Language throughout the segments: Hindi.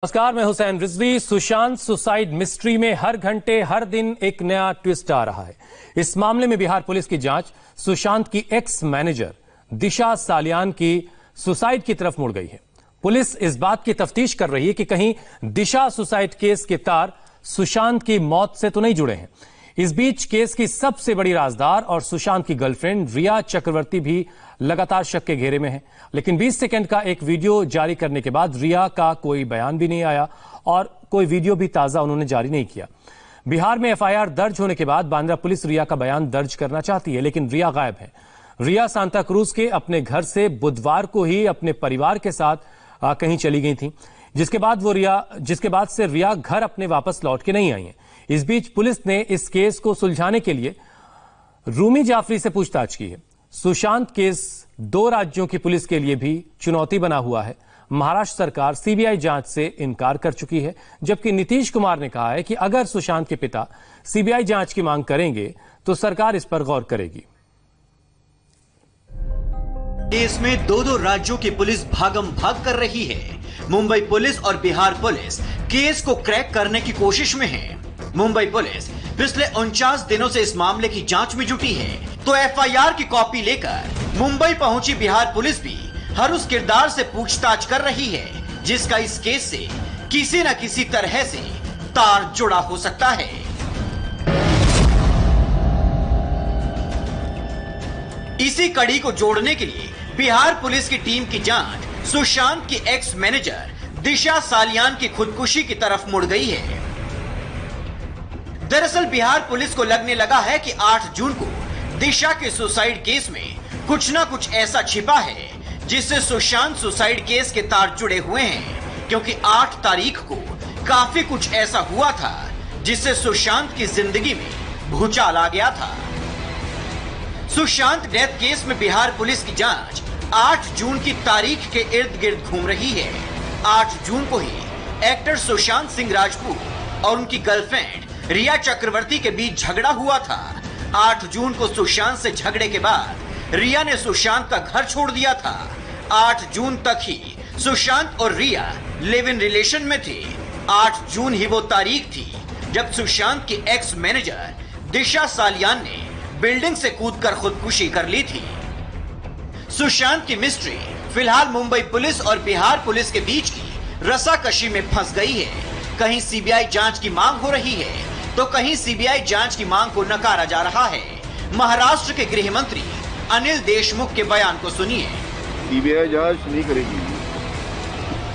नमस्कार, मैं हुसैन रिजवी। सुशांत सुसाइड मिस्ट्री में हर घंटे हर दिन एक नया ट्विस्ट आ रहा है। इस मामले में बिहार पुलिस की जांच सुशांत की एक्स मैनेजर दिशा सालियान की सुसाइड की तरफ मुड़ गई है। पुलिस इस बात की तफ्तीश कर रही है कि कहीं दिशा सुसाइड केस के तार सुशांत की मौत से तो नहीं जुड़े हैं। इस बीच केस की सबसे बड़ी राजदार और सुशांत की गर्लफ्रेंड रिया चक्रवर्ती भी लगातार शक के घेरे में है। लेकिन 20 सेकंड का एक वीडियो जारी करने के बाद रिया का कोई बयान भी नहीं आया और कोई वीडियो भी ताजा उन्होंने जारी नहीं किया। बिहार में एफआईआर दर्ज होने के बाद बांद्रा पुलिस रिया का बयान दर्ज करना चाहती है, लेकिन रिया गायब है। रिया सांता क्रूज के अपने घर से बुधवार को ही अपने परिवार के साथ कहीं चली गई थी, जिसके बाद से रिया घर अपने वापस लौट के नहीं आई है। इस बीच पुलिस ने इस केस को सुलझाने के लिए रूमी जाफरी से पूछताछ की है। सुशांत केस 2 राज्यों की पुलिस के लिए भी चुनौती बना हुआ है। महाराष्ट्र सरकार सीबीआई जांच से इनकार कर चुकी है, जबकि नीतीश कुमार ने कहा है कि अगर सुशांत के पिता सीबीआई जांच की मांग करेंगे तो सरकार इस पर गौर करेगी। केस में 2 राज्यों की पुलिस भागम भाग कर रही है। मुंबई पुलिस और बिहार पुलिस केस को क्रैक करने की कोशिश में है। मुंबई पुलिस पिछले 49 दिनों से इस मामले की जांच में जुटी है, तो एफआईआर की कॉपी लेकर मुंबई पहुंची बिहार पुलिस भी हर उस किरदार से पूछताछ कर रही है जिसका इस केस से किसी न किसी तरह से तार जुड़ा हो सकता है। इसी कड़ी को जोड़ने के लिए बिहार पुलिस की टीम की जांच सुशांत की एक्स मैनेजर दिशा सालियान की खुदकुशी की तरफ मुड़ गई है। दरअसल बिहार पुलिस को लगने लगा है कि 8 जून को दिशा के सुसाइड केस में कुछ ना कुछ ऐसा छिपा है जिससे सुशांत सुसाइड केस के तार जुड़े हुए हैं, क्योंकि 8 तारीख को काफी कुछ ऐसा हुआ था जिससे सुशांत की जिंदगी में भूचाल आ गया था। सुशांत डेथ केस में बिहार पुलिस की जांच 8 जून की तारीख के इर्द गिर्द घूम रही है। 8 जून को ही एक्टर सुशांत सिंह राजपूत और उनकी गर्लफ्रेंड रिया चक्रवर्ती के बीच झगड़ा हुआ था। 8 जून को सुशांत से झगड़े के बाद रिया ने सुशांत का घर छोड़ दिया था। 8 जून तक ही सुशांत और रिया लिव इन रिलेशन में थे। 8 जून ही वो तारीख थी जब सुशांत की एक्स मैनेजर दिशा सालियान ने बिल्डिंग से कूदकर खुदकुशी कर ली थी। सुशांत की मिस्ट्री फिलहाल मुंबई पुलिस और बिहार पुलिस के बीच की रस्साकशी में फंस गई है। कहीं सीबीआई जांच की मांग हो रही है तो कहीं सीबीआई जांच की मांग को नकारा जा रहा है। महाराष्ट्र के गृह मंत्री अनिल देशमुख के बयान को सुनिए। सीबीआई जांच नहीं करेगी,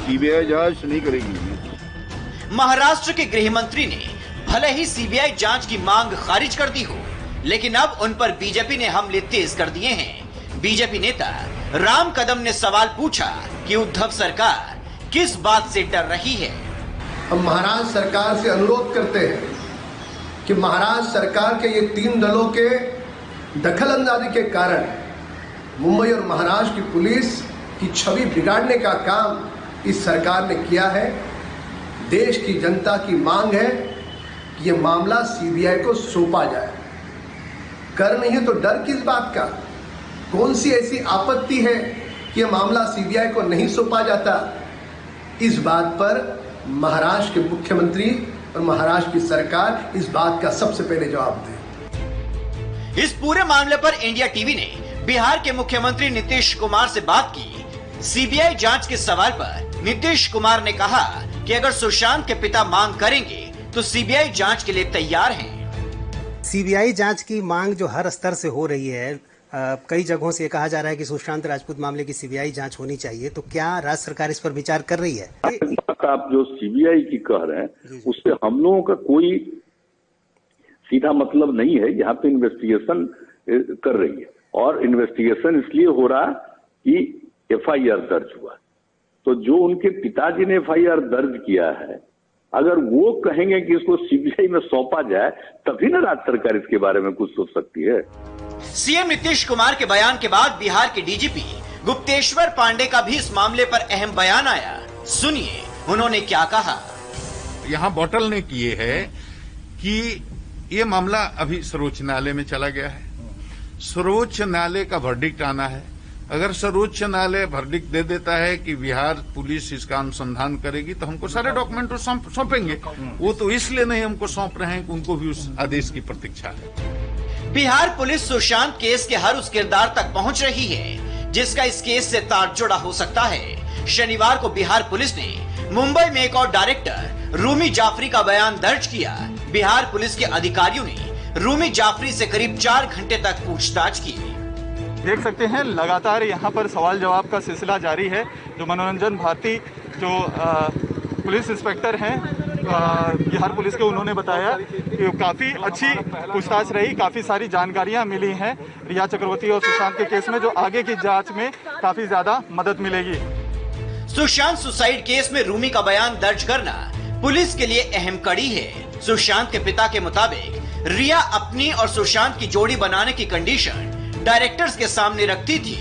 सीबीआई जांच नहीं करेगी। महाराष्ट्र के गृह मंत्री ने भले ही सीबीआई जांच की मांग खारिज कर दी हो, लेकिन अब उन पर बीजेपी ने हमले तेज कर दिए हैं। बीजेपी नेता राम कदम ने सवाल पूछा कि उद्धव सरकार किस बात से डर रही है। हम महाराष्ट्र सरकार से अनुरोध करते हैं कि महाराष्ट्र सरकार के ये 3 दलों के दखलंदाजी के कारण मुंबई और महाराष्ट्र की पुलिस की छवि बिगाड़ने का काम इस सरकार ने किया है। देश की जनता की मांग है कि ये मामला सीबीआई को सौंपा जाए। कर नहीं है तो डर किस बात का? कौन सी ऐसी आपत्ति है कि ये मामला सीबीआई को नहीं सौंपा जाता? इस बात पर महाराष्ट्र के मुख्यमंत्री और महाराष्ट्र की सरकार इस बात का सबसे पहले जवाब दे। इस पूरे मामले पर इंडिया टीवी ने बिहार के मुख्यमंत्री नीतीश कुमार से बात की। सीबीआई जांच के सवाल पर नीतीश कुमार ने कहा कि अगर सुशांत के पिता मांग करेंगे तो सीबीआई जांच के लिए तैयार हैं। सीबीआई जांच की मांग जो हर स्तर से हो रही है, कई जगहों से कहा जा रहा है कि सुशांत राजपूत मामले की सीबीआई जांच होनी चाहिए, तो क्या राज्य सरकार इस पर विचार कर रही है? आप जो सीबीआई की कह रहे हैं उससे हम लोगों का कोई सीधा मतलब नहीं है। यहाँ पे इन्वेस्टिगेशन कर रही है और इन्वेस्टिगेशन इसलिए हो रहा कि एफआईआर दर्ज हुआ। तो जो उनके पिताजी ने एफआईआर दर्ज किया है, अगर वो कहेंगे कि इसको सीबीआई में सौंपा जाए तभी ना राज्य सरकार इसके बारे में कुछ सोच सकती है। सीएम नीतीश कुमार के बयान के बाद बिहार के डीजीपी गुप्तेश्वर पांडे का भी इस मामले पर अहम बयान आया। सुनिए उन्होंने क्या कहा। यहाँ बॉटल ने किए है कि ये मामला अभी सर्वोच्च न्यायालय में चला गया है। सर्वोच्च न्यायालय का वर्डिक्ट आना है, अगर सर्वोच्च न्यायालय वर्डिक्ट दे देता है कि बिहार पुलिस इसका अनुसंधान करेगी तो हमको सारे डॉक्यूमेंट सौंपेंगे। वो तो इसलिए नहीं हमको सौंप रहे हैं कि उनको भी उस आदेश की प्रतीक्षा है। बिहार पुलिस सुशांत केस के हर उस किरदार तक पहुंच रही है जिसका इस केस से तार जुड़ा हो सकता है। शनिवार को बिहार पुलिस ने मुंबई में एक और डायरेक्टर रूमी जाफरी का बयान दर्ज किया। बिहार पुलिस के अधिकारियों ने रूमी जाफरी से करीब 4 घंटे तक पूछताछ की। देख सकते हैं लगातार यहाँ पर सवाल जवाब का सिलसिला जारी है। जो मनोरंजन भारती जो पुलिस इंस्पेक्टर हैं बिहार पुलिस के, उन्होंने बताया कि काफ़ी अच्छी पूछताछ रही, काफ़ी सारी जानकारियाँ मिली हैं रिया चक्रवर्ती और सुशांत के केस में, जो आगे की जांच में काफ़ी ज़्यादा मदद मिलेगी। सुशांत सुसाइड केस में रूमी का बयान दर्ज करना पुलिस के लिए अहम कड़ी है। सुशांत के पिता के मुताबिक रिया अपनी और सुशांत की जोड़ी बनाने की कंडीशन डायरेक्टर्स के सामने रखती थी।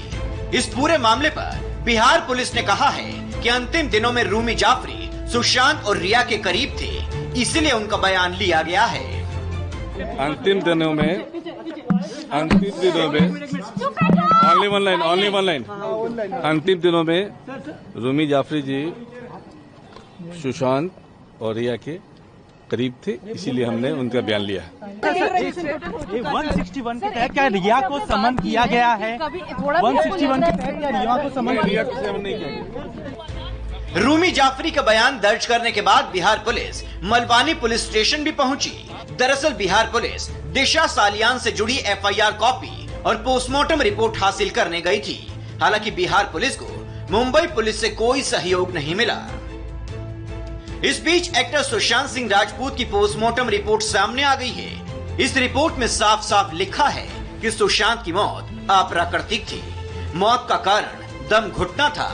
इस पूरे मामले पर बिहार पुलिस ने कहा है कि अंतिम दिनों में रूमी जाफरी सुशांत और रिया के करीब थे, इसलिए उनका बयान लिया गया है। अंतिम दिनों में ओनली वन लाइन अंतिम दिनों में रूमी जाफरी जी सुशांत और रिया के करीब थे, इसीलिए हमने उनका बयान लिया। 161 के तहत क्या रिया को समन किया गया है? 161 के तहत क्या रिया को समन नहीं किया गया? रूमी जाफरी का बयान दर्ज करने के बाद बिहार पुलिस मलबानी पुलिस स्टेशन भी पहुंची। दरअसल बिहार पुलिस दिशा सालियान से जुड़ी FIR कॉपी और पोस्टमार्टम रिपोर्ट हासिल करने गई थी। हालांकि बिहार पुलिस को मुंबई पुलिस से कोई सहयोग नहीं मिला। इस बीच एक्टर सुशांत सिंह राजपूत की पोस्टमार्टम रिपोर्ट सामने आ गई है। इस रिपोर्ट में साफ साफ लिखा है कि सुशांत की मौत अप्राकृतिक थी। मौत का कारण दम घुटना था।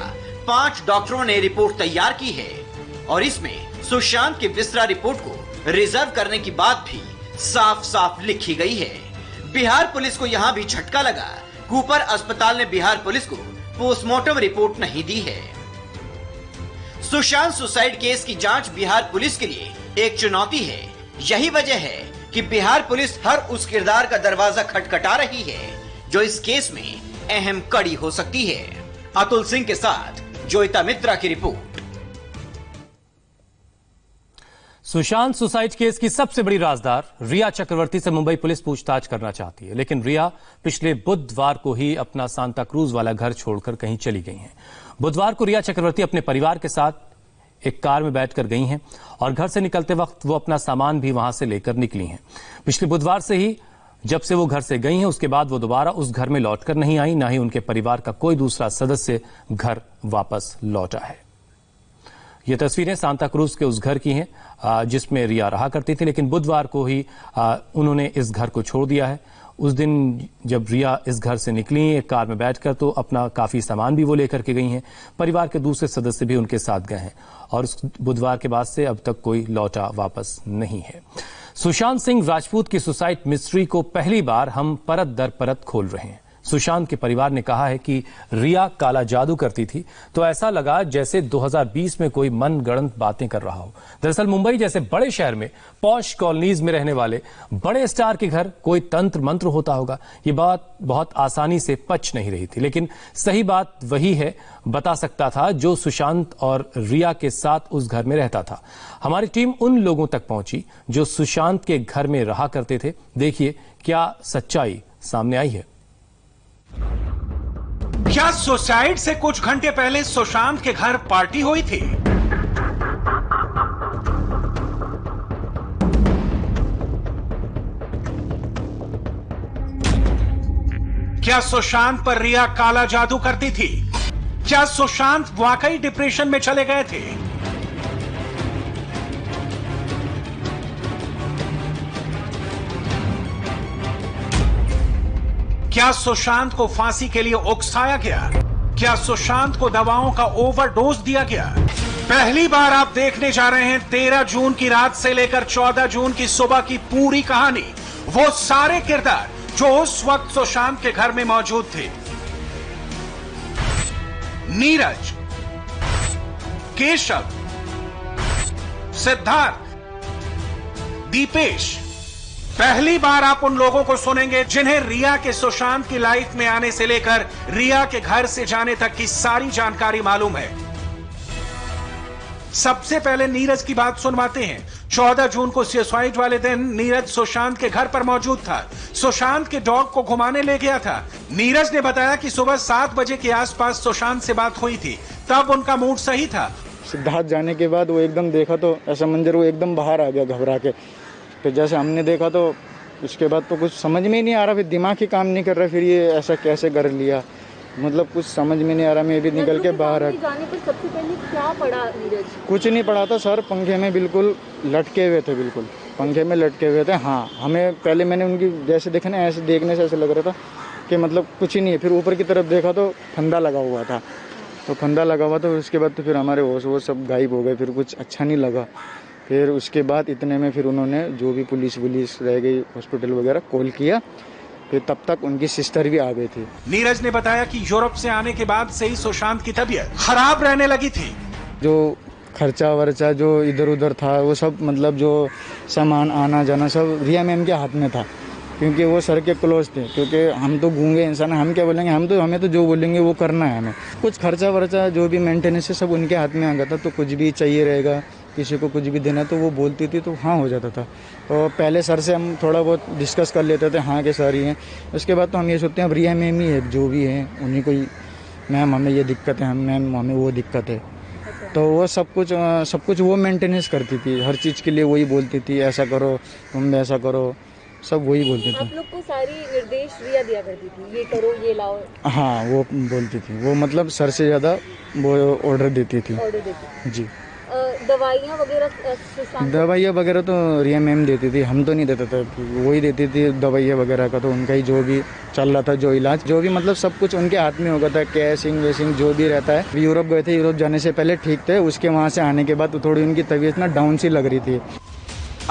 5 डॉक्टरों ने रिपोर्ट तैयार की है और इसमें सुशांत की विसरा रिपोर्ट को रिजर्व करने की बात भी साफ साफ लिखी गई है। बिहार पुलिस को यहाँ भी झटका लगा। कूपर अस्पताल ने बिहार पुलिस को पोस्टमार्टम रिपोर्ट नहीं दी है। सुशांत सुसाइड केस की जांच बिहार पुलिस के लिए एक चुनौती है। यही वजह है कि बिहार पुलिस हर उस किरदार का दरवाजा खटखटा रही है जो इस केस में अहम कड़ी हो सकती है। अतुल सिंह के साथ जोयिता मित्रा की रिपोर्ट। सुशांत सुसाइड केस की सबसे बड़ी राजदार रिया चक्रवर्ती से मुंबई पुलिस पूछताछ करना चाहती है, लेकिन रिया पिछले बुधवार को ही अपना सांता क्रूज वाला घर छोड़कर कहीं चली गई हैं। बुधवार को रिया चक्रवर्ती अपने परिवार के साथ एक कार में बैठकर गई हैं और घर से निकलते वक्त वो अपना सामान भी वहां से लेकर निकली हैं। पिछले बुधवार से ही जब से वो घर से गई हैं, उसके बाद वो दोबारा उस घर में लौटकर नहीं आई, ना ही उनके परिवार का कोई दूसरा सदस्य घर वापस लौटा है। ये तस्वीरें सांता क्रूज के उस घर की हैं जिसमें रिया रहा करती थी, लेकिन बुधवार को ही उन्होंने इस घर को छोड़ दिया है। उस दिन जब रिया इस घर से निकली एक कार में बैठकर, तो अपना काफी सामान भी वो लेकर के गई हैं। परिवार के दूसरे सदस्य भी उनके साथ गए हैं और उस बुधवार के बाद से अब तक कोई लौटा वापस नहीं है। सुशांत सिंह राजपूत की सुसाइड मिस्ट्री को पहली बार हम परत दर परत खोल रहे हैं। सुशांत के परिवार ने कहा है कि रिया काला जादू करती थी, तो ऐसा लगा जैसे 2020 में कोई मनगढ़ंत बातें कर रहा हो। दरअसल मुंबई जैसे बड़े शहर में पॉश कॉलोनीज में रहने वाले बड़े स्टार के घर कोई तंत्र मंत्र होता होगा, ये बात बहुत आसानी से पच नहीं रही थी। लेकिन सही बात वही है बता सकता था जो सुशांत और रिया के साथ उस घर में रहता था। हमारी टीम उन लोगों तक पहुंची जो सुशांत के घर में रहा करते थे। देखिए क्या सच्चाई सामने आई है। क्या सुसाइड से कुछ घंटे पहले सुशांत के घर पार्टी हुई थी? क्या सुशांत पर रिया काला जादू करती थी? क्या सुशांत वाकई डिप्रेशन में चले गए थे? क्या सुशांत को फांसी के लिए उकसाया गया? क्या सुशांत को दवाओं का ओवरडोज दिया गया? पहली बार आप देखने जा रहे हैं 13 जून की रात से लेकर 14 जून की सुबह की पूरी कहानी। वो सारे किरदार जो उस वक्त सुशांत के घर में मौजूद थे। नीरज, केशव, सिद्धार्थ, दीपेश, पहली बार आप उन लोगों को सुनेंगे जिन्हें रिया के सुशांत की लाइफ में आने से लेकर रिया के घर से जाने तक की सारी जानकारी मालूम है। सबसे पहले नीरज की बात सुनवाते हैं। 14 जून को सुसाइड वाले दिन नीरज सुशांत के घर पर मौजूद था। सुशांत के डॉग को घुमाने ले गया था। नीरज ने बताया कि सुबह 7 बजे के आसपास सुशांत से बात हुई थी, तब उनका मूड सही था। सिद्धार्थ जाने के बाद वो एकदम देखा तो ऐसा मंजर, वो एकदम बाहर आ गया घबरा के। तो जैसे हमने देखा तो उसके बाद तो कुछ समझ में ही नहीं आ रहा, फिर दिमाग ही काम नहीं कर रहा, फिर ये ऐसा कैसे कर लिया, मतलब कुछ समझ में नहीं आ रहा। मैं भी निकल के बाहर आ। जाने पर सबसे पहले क्या पड़ा नीरज? कुछ नहीं पड़ा था सर, पंखे में बिल्कुल लटके हुए थे, बिल्कुल पंखे में लटके हुए थे। हाँ, हमें पहले मैंने उनकी जैसे देखा ना, ऐसे देखने से ऐसे लग रहा था कि मतलब कुछ ही नहीं है। फिर ऊपर की तरफ देखा तो फंदा लगा हुआ था, तो फंदा लगा हुआ था। उसके बाद तो फिर हमारे होश वो सब गायब हो गए, फिर कुछ अच्छा नहीं लगा। फिर उसके बाद इतने में फिर उन्होंने जो भी पुलिस रह गई, हॉस्पिटल वगैरह कॉल किया, फिर तब तक उनकी सिस्टर भी आ गई थी। नीरज ने बताया कि यूरोप से आने के बाद से ही सुशांत की तबीयत खराब रहने लगी थी। जो खर्चा वर्चा जो इधर उधर था, वो सब मतलब जो सामान आना जाना सब रिया मैम के हाथ में था, क्योंकि वो सर के क्लोज थे। क्योंकि हम तो गूंगे इंसान, हम क्या बोलेंगे, हमें तो जो बोलेंगे वो करना है। हमें कुछ खर्चा वर्चा जो भी मेंटेनेंस है सब उनके हाथ में आ गया था। तो कुछ भी चाहिए रहेगा, किसी को कुछ भी देना तो वो बोलती थी तो हाँ हो जाता था। तो पहले सर से हम थोड़ा बहुत डिस्कस कर लेते थे, हाँ के सर ही हैं। उसके बाद तो हम ये सोचते हैं अब रिया मैम ही है, जो भी है उन्हीं को ही, मैम हमें ये दिक्कत है, मैम हमें वो दिक्कत है। तो वो सब कुछ वो मेंटेनेंस करती थी, हर चीज़ के लिए वही बोलती थी, ऐसा करो तुम, ऐसा करो, सब वही बोलती थी। आप लोग को सारी निर्देश रिया दिया करती थी, ये करो ये लाओ? हाँ, वो बोलती थी, वो मतलब सर से ज़्यादा वो ऑर्डर देती थी। जी। दवाइयाँ वगैरह तो रिया मैम देती थी, हम तो नहीं देते थे, वही देती थी दवाइयाँ वगैरह का। तो उनका ही जो भी चल रहा था, जो इलाज जो भी मतलब सब कुछ उनके हाथ में हो गया था, कैशिंग वेशिंग जो भी रहता है। यूरोप गए थे, यूरोप जाने से पहले ठीक थे, उसके वहाँ से आने के बाद तो थोड़ी उनकी तबीयत ना डाउन सी लग रही थी।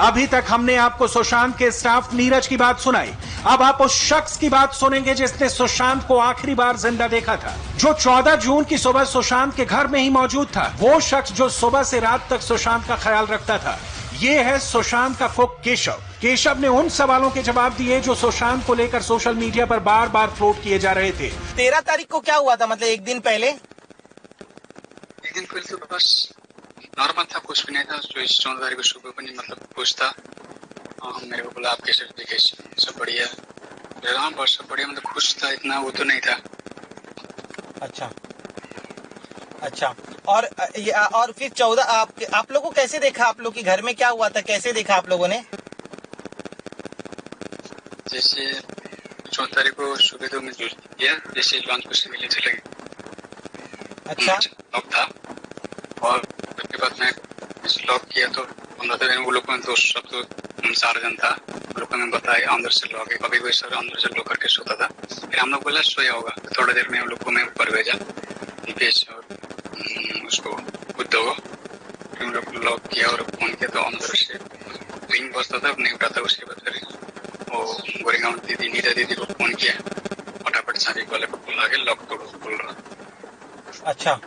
अभी तक हमने आपको सुशांत के स्टाफ नीरज की बात सुनाई, अब आप उस शख्स की बात सुनेंगे जिसने सुशांत को आखिरी बार जिंदा देखा था, जो 14 जून की सुबह सुशांत के घर में ही मौजूद था। वो शख्स जो सुबह से रात तक सुशांत का ख्याल रखता था, ये है सुशांत का कुक केशव। केशव ने उन सवालों के जवाब दिए जो सुशांत को लेकर सोशल मीडिया पर बार बार फ्लोट किए जा रहे थे। 13 तारीख को क्या हुआ था, मतलब एक दिन पहले? तो बस नॉर्मल था, कुछ भी नहीं था। 14 तारीख को सुबह को नहीं, मतलब कुछ था। मेरे को बोला आप कैसे देखे, सब बढ़िया, बस सब बढ़िया, मतलब खुश था, इतना वो तो नहीं था। अच्छा। और फिर 14 आप लोगों को कैसे देखा? आप लोग के घर में क्या हुआ था, कैसे देखा आप लोगों ने? जैसे 14 तारीख को सुबह तो मैं गया, जैसे लॉन्च को से मिलने चले गए। अच्छा। लॉक था और उसके बाद मैं लॉक किया तो 15 दिन वो लोग तो सब तो 4 जन था, वो लोग ने बताया अंदर से लॉक है। कभी कोई सर अंदर से लॉक करके सोता था, फिर हम लोग बोला सोया होगा। तो थोड़ा देर में हम लोग को मैं ऊपर भेजा दीपेश और उसको बुद्ध को, फिर हम लोग लॉक किया और फोन किया तो अंदर से रिंग बजता था, नहीं उठाता। उसके बाद फिर वो गोरेगांव दीदी नीता दीदी को फोन किया, फटाफट चाबी वाले को बुला के लॉक तोड़ो बोल रहा। अच्छा,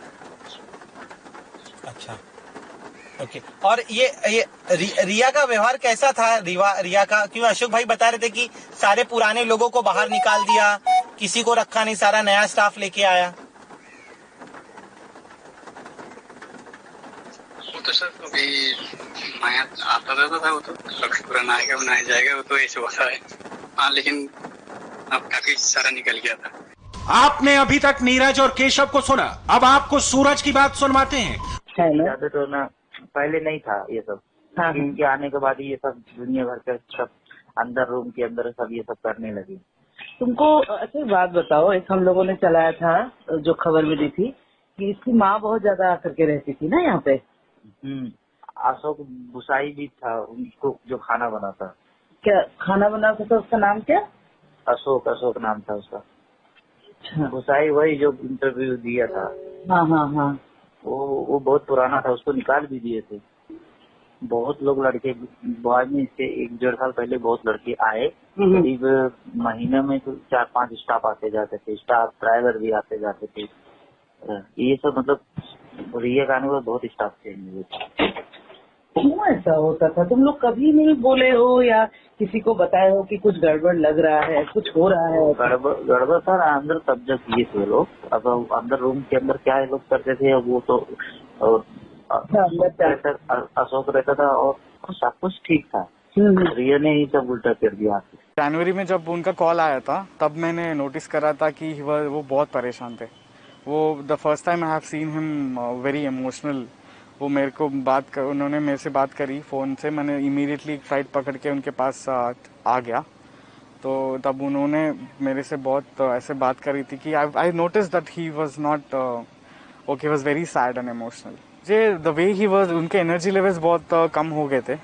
ओके। और ये रिया का व्यवहार कैसा था? रिया का क्यों अशोक भाई बता रहे थे कि सारे पुराने लोगों को बाहर निकाल दिया, किसी को रखा नहीं, सारा नया स्टाफ लेके आया? वो तो सर अभी नया आता रहता था, वो तो पुराना आएगा वो नया जाएगा, वो तो ऐसे होता है। हाँ, लेकिन अब काफी सारा निकल गया था। आपने अभी तक नीरज और केशव को सुना, अब आपको सूरज की बात सुनवाते हैं। तो ना पहले नहीं था ये सब, इनके आने के बाद ये सब दुनिया भर का सब अंदर रूम के अंदर सब ये सब करने लगे। तुमको अच्छा बात बताओ, एक हम लोगों ने चलाया था जो खबर मिली थी कि इसकी माँ बहुत ज्यादा आकर के रहती थी ना यहाँ पे। अशोक भुसाई भी था, उनको जो खाना बनाता। क्या खाना बनाता था? उसका नाम क्या? अशोक नाम था उसका। भुसाई वही जो इंटरव्यू दिया था। हाँ। वो बहुत पुराना था, उसको निकाल भी दिए थे। बहुत लोग लड़के बाद में इससे 1-1.5 साल पहले बहुत लड़के आए, करीब महीने में तो 4-5 स्टाफ आते जाते थे, स्टाफ ड्राइवर भी आते जाते थे। ये सब मतलब रिया का आने के बाद बहुत स्टाफ चेंज हुए थे। ऐसा होता था, तुम लोग कभी नहीं बोले हो या किसी को बताए हो कि कुछ गड़बड़ लग रहा है, कुछ हो रहा है? गड़बड़ सर अंदर कब्जा किए थे लोग। अब अंदर रूम के अंदर क्या ये लोग करते थे वो तो अशोक रहता था और सब कुछ ठीक था। रिया ने ही सब उल्टा कर दिया। जनवरी में जब उनका कॉल आया था तब मैंने नोटिस करा था कि वो बहुत परेशान थे। वो the first time I have seen him very emotional. वो मेरे को उन्होंने मेरे से बात करी फ़ोन से, मैंने इमीडिएटली फ्लाइट पकड़ के उनके पास आ गया। तो तब उन्होंने मेरे से बहुत ऐसे बात करी थी कि I notice that he was not okay, was very sad and emotional. J the way he was, उनके एनर्जी लेवल्स बहुत कम हो गए थे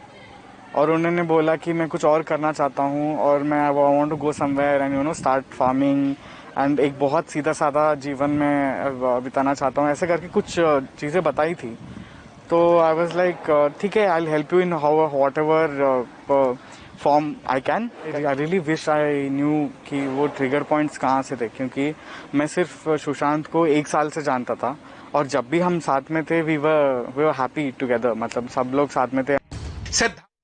और उन्होंने बोला कि मैं कुछ और करना चाहता हूँ और मैं I want to go somewhere and start farming and एक बहुत सीधा साधा जीवन में बिताना चाहता हूँ, ऐसे करके कुछ चीज़ें बताई थी। तो आई वाज लाइक ठीक है, I will help you in what ever form I can. I really wish I knew कि वो ट्रिगर पॉइंट्स कहाँ से थे, क्योंकि मैं सिर्फ सुशांत को 1 साल से जानता था और जब भी हम साथ में थे वी वर हैप्पी टुगेदर, मतलब सब लोग साथ में थे।